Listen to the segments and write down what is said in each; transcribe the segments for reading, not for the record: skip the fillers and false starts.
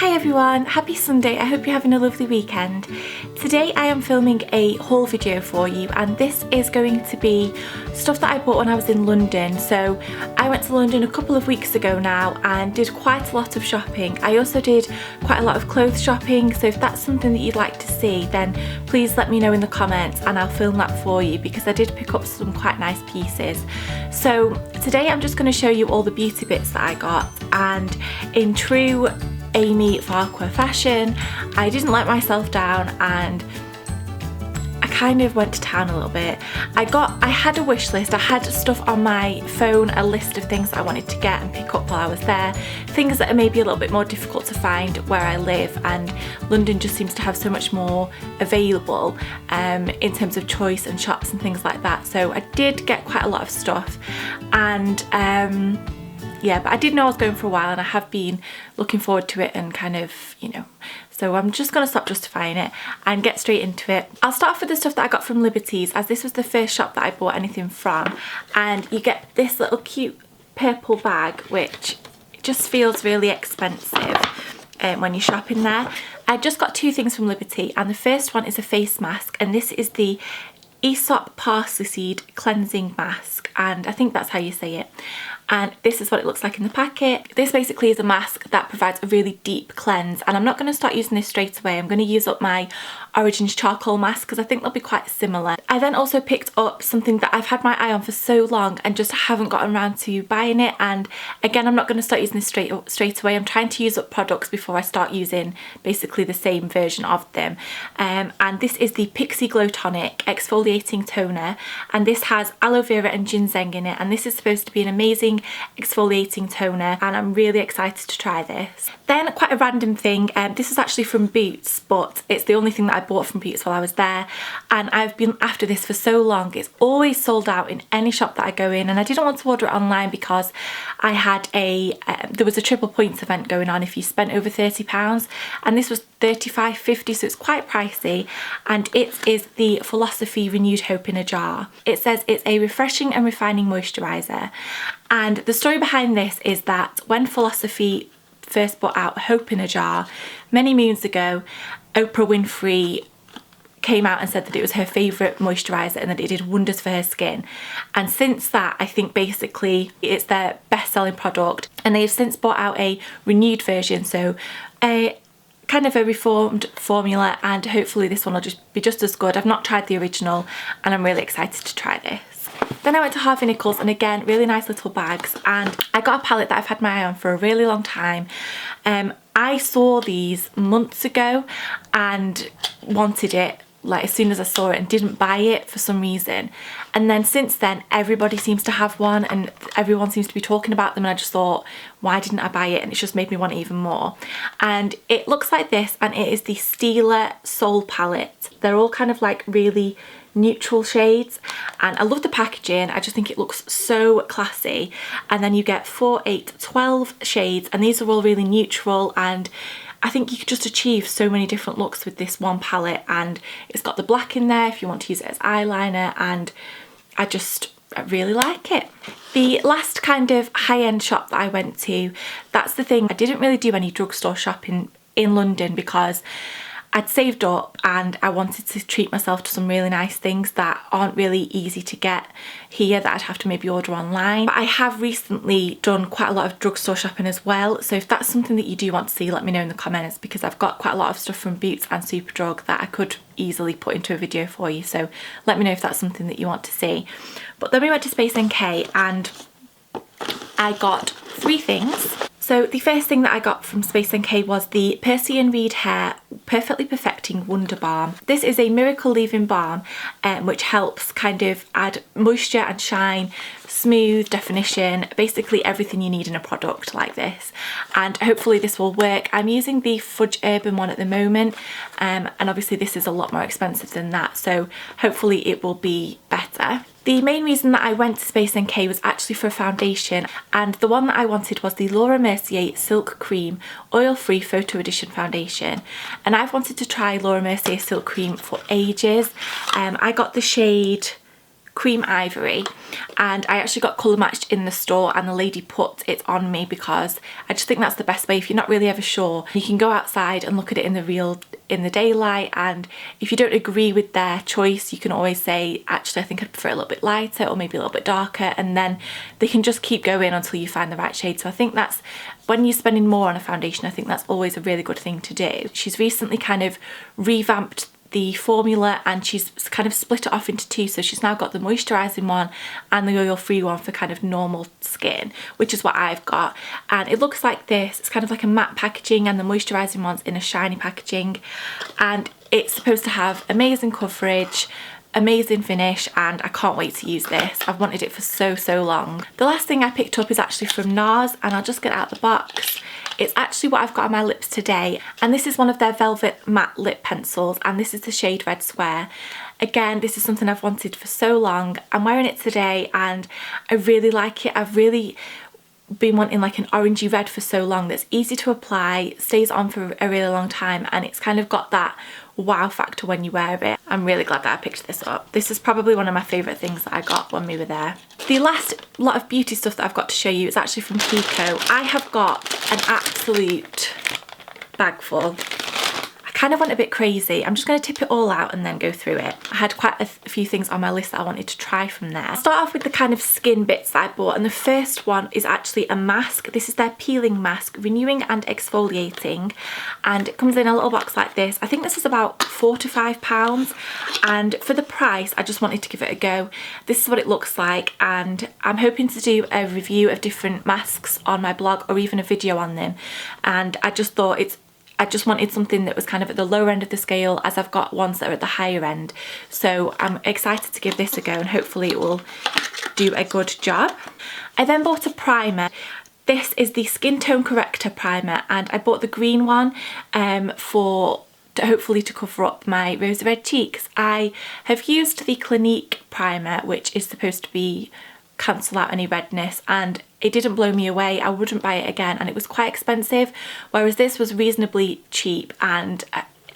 Hi everyone, happy Sunday. I hope you're having a lovely weekend. Today I am filming a haul video for you, and this is going to be stuff that I bought when I was in London. So I went to London a couple of weeks ago now and did quite a lot of shopping. I also did quite a lot of clothes shopping, so if that's something that you'd like to see, then please let me know in the comments and I'll film that for you, because I did pick up some quite nice pieces. So today I'm just going to show you all the beauty bits that I got, and in true Amy Farquhar fashion, I didn't let myself down and I kind of went to town a little bit. I had a wish list. I had stuff on my phone, a list of things that I wanted to get and pick up while I was there, things that are maybe a little bit more difficult to find where I live, and London just seems to have so much more available in terms of choice and shops and things like that. So I did get quite a lot of stuff, and yeah, but I did know I was going for a while and I have been looking forward to it and kind of, you know, so I'm just going to stop justifying it and get straight into it. I'll start off with the stuff that I got from Liberty's, as this was the first shop that I bought anything from, and you get this little cute purple bag which just feels really expensive when you're shopping there. I just got two things from Liberty, and the first one is a face mask, and this is the Aesop Parsley Seed Cleansing Mask, and I think that's how you say it. And this is what it looks like in the packet. This basically is a mask that provides a really deep cleanse, and I'm not going to start using this straight away. I'm going to use up my Origins charcoal mask because I think they'll be quite similar. I then also picked up something that I've had my eye on for so long and just haven't gotten around to buying it, and again I'm not going to start using this straight away. I'm trying to use up products before I start using basically the same version of them, and this is the Pixie Glow Tonic Exfoliating Toner, and this has aloe vera and ginseng in it, and this is supposed to be an amazing exfoliating toner, and I'm really excited to try this. Then quite a random thing, this is actually from Boots, but it's the only thing that I bought from Boots while I was there, and I've been after this for so long. It's always sold out in any shop that I go in, and I didn't want to order it online because I had there was a triple points event going on if you spent over £30, and this was $35.50, so it's quite pricey, and it is the Philosophy Renewed Hope in a Jar. It says it's a refreshing and refining moisturizer, and the story behind this is that when Philosophy first brought out Hope in a Jar many moons ago, Oprah Winfrey came out and said that it was her favourite moisturiser and that it did wonders for her skin, and since that I think basically it's their best-selling product, and they've since brought out a renewed version, so a kind of a reformed formula, and hopefully this one will just be just as good. I've not tried the original and I'm really excited to try this. Then I went to Harvey Nichols, and again really nice little bags, and I got a palette that I've had my eye on for a really long time. I saw these months ago and wanted it like as soon as I saw it and didn't buy it for some reason, and then since then everybody seems to have one and everyone seems to be talking about them, and I just thought, why didn't I buy it? And it's just made me want it even more. And it looks like this, and it is the Stila Soul Palette. They're all kind of like really neutral shades, and I love the packaging. I just think it looks so classy, and then you get 4, 8, 12 shades, and these are all really neutral, and I think you could just achieve so many different looks with this one palette. And it's got the black in there if you want to use it as eyeliner, and I really like it. The last kind of high-end shop that I went to, that's the thing, I didn't really do any drugstore shopping in London because I'd saved up and I wanted to treat myself to some really nice things that aren't really easy to get here, that I'd have to maybe order online. But I have recently done quite a lot of drugstore shopping as well, so if that's something that you do want to see, let me know in the comments, because I've got quite a lot of stuff from Boots and Superdrug that I could easily put into a video for you, so let me know if that's something that you want to see. But then we went to Space NK and I got 3 things. So the first thing that I got from Space NK was the Percy and Reed Hair Perfectly Perfecting Wonder Balm. This is a miracle leave-in balm which helps kind of add moisture and shine, smooth, definition, basically everything you need in a product like this, and hopefully this will work. I'm using the Fudge Urban one at the moment, and obviously this is a lot more expensive than that, so hopefully it will be better. The main reason that I went to Space NK was actually for a foundation, and the one that I wanted was the Laura Mercier Silk Cream Oil-Free Photo Edition Foundation, and I've wanted to try Laura Mercier Silk Cream for ages. I got the shade Cream Ivory, and I actually got colour matched in the store, and the lady put it on me because I just think that's the best way. If you're not really ever sure, you can go outside and look at it in the daylight, and if you don't agree with their choice, you can always say, actually I think I'd prefer a little bit lighter or maybe a little bit darker, and then they can just keep going until you find the right shade. So I think that's, when you're spending more on a foundation, I think that's always a really good thing to do. She's recently kind of revamped the formula, and she's kind of split it off into two. So she's now got the moisturising one and the oil-free one for kind of normal skin, which is what I've got. And it looks like this. It's kind of like a matte packaging, and the moisturising one's in a shiny packaging, and it's supposed to have amazing coverage, amazing finish, and I can't wait to use this. I've wanted it for so long. The last thing I picked up is actually from NARS, and I'll just get out the box. It's actually what I've got on my lips today, and this is one of their Velvet Matte Lip Pencils, and this is the shade Red Square. Again, this is something I've wanted for so long. I'm wearing it today and I really like it. I've really been wanting like an orangey red for so long that's easy to apply, stays on for a really long time, and it's kind of got that wow factor when you wear it. I'm really glad that I picked this up. This is probably one of my favourite things that I got when we were there. The last lot of beauty stuff that I've got to show you is actually from Kiko. I have got an absolute bag full. I kind of went a bit crazy. I'm just going to tip it all out and then go through it. I had quite a few things on my list that I wanted to try from there. I'll start off with the kind of skin bits that I bought, and the first one is actually a mask. This is their peeling mask, renewing and exfoliating, and it comes in a little box like this. I think this is about £4 to £5, and for the price I just wanted to give it a go. This is what it looks like, and I'm hoping to do a review of different masks on my blog, or even a video on them, and I just thought I just wanted something that was kind of at the lower end of the scale, as I've got ones that are at the higher end. So I'm excited to give this a go, and hopefully it will do a good job. I then bought a primer. This is the Skin Tone Corrector Primer, and I bought the green one hopefully to cover up my rosy red cheeks. I have used the Clinique primer, which is supposed to cancel out any redness, and it didn't blow me away. I wouldn't buy it again, and it was quite expensive, whereas this was reasonably cheap, and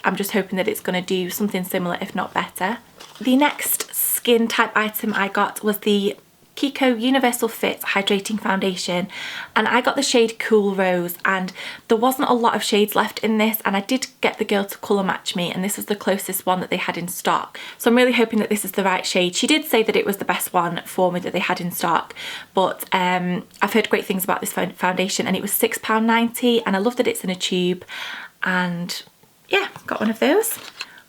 I'm just hoping that it's going to do something similar, if not better. The next skin type item I got was the Kiko Universal Fit Hydrating Foundation, and I got the shade Cool Rose, and there wasn't a lot of shades left in this, and I did get the girl to colour match me, and this was the closest one that they had in stock. So I'm really hoping that this is the right shade. She did say that it was the best one for me that they had in stock, but I've heard great things about this foundation, and it was £6.90, and I love that it's in a tube, and yeah, got one of those.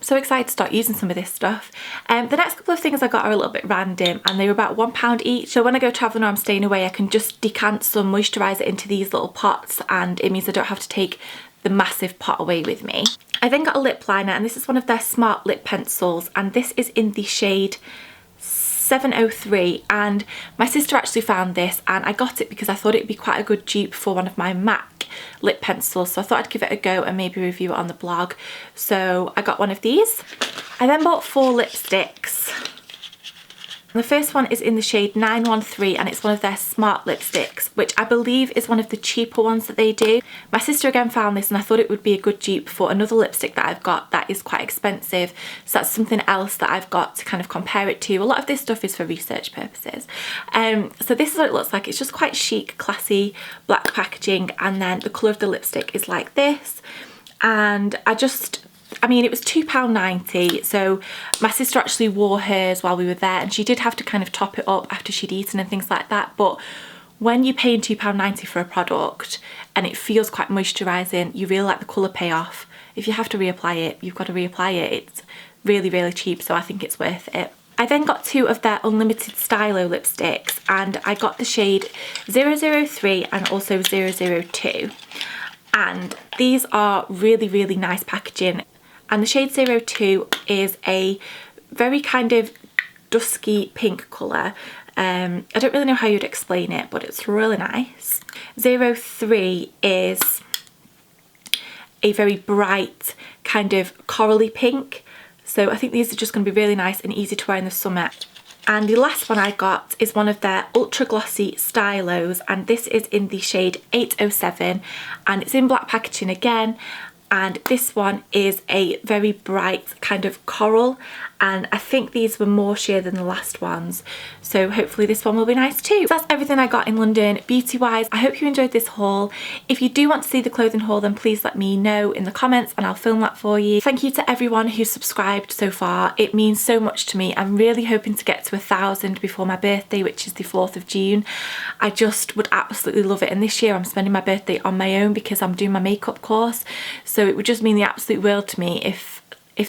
So excited to start using some of this stuff. The next couple of things I got are a little bit random, and they were about £1 each. So when I go travelling or I'm staying away, I can just decant some moisturiser into these little pots, and it means I don't have to take the massive pot away with me. I then got a lip liner, and this is one of their Smart Lip Pencils, and this is in the shade 703, and my sister actually found this, and I got it because I thought it would be quite a good dupe for one of my MAC lip pencils, so I thought I'd give it a go and maybe review it on the blog. So I got one of these. I then bought 4 lipsticks. The first one is in the shade 913, and it's one of their Smart lipsticks, which I believe is one of the cheaper ones that they do. My sister again found this, and I thought it would be a good dupe for another lipstick that I've got that is quite expensive. So that's something else that I've got to kind of compare it to. A lot of this stuff is for research purposes. So this is what it looks like. It's just quite chic, classy, black packaging, and then the colour of the lipstick is like this. And I mean, it was £2.90, so my sister actually wore hers while we were there, and she did have to kind of top it up after she'd eaten and things like that. But when you're paying £2.90 for a product and it feels quite moisturising, you really like the colour payoff. If you have to reapply it, you've got to reapply it. It's really, really cheap, so I think it's worth it. I then got 2 of their Unlimited Stylo lipsticks, and I got the shade 003 and also 002. And these are really, really nice packaging. And the shade 02 is a very kind of dusky pink colour. I don't really know how you'd explain it, but it's really nice. 03 is a very bright kind of corally pink. So I think these are just going to be really nice and easy to wear in the summer. And the last one I got is one of their ultra glossy stylos, and this is in the shade 807, and it's in black packaging again. and this one is a very bright kind of coral, and I think these were more sheer than the last ones, so hopefully this one will be nice too. So that's everything I got in London beauty wise. I hope you enjoyed this haul. If you do want to see the clothing haul, then please let me know in the comments and I'll film that for you. Thank you to everyone who's subscribed so far. It means so much to me. I'm really hoping to get to 1,000 before my birthday, which is the 4th of June. I just would absolutely love it, and this year I'm spending my birthday on my own because I'm doing my makeup course, so it would just mean the absolute world to me if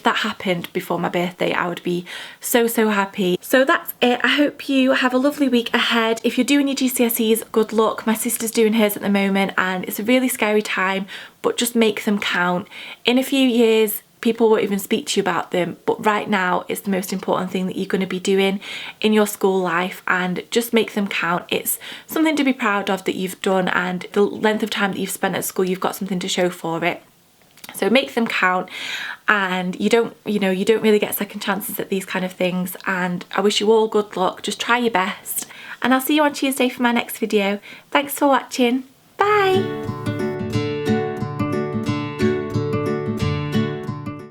that happened before my birthday. I would be so happy. So that's it. I hope you have a lovely week ahead. If you're doing your GCSEs, good luck. My sister's doing hers at the moment and it's a really scary time, but just make them count. In a few years people won't even speak to you about them, but right now it's the most important thing that you're going to be doing in your school life, and just make them count. It's something to be proud of that you've done, and the length of time that you've spent at school, you've got something to show for it. So make them count, and you don't really get second chances at these kind of things, and I wish you all good luck. Just try your best, and I'll see you on Tuesday for my next video. Thanks for watching. Bye.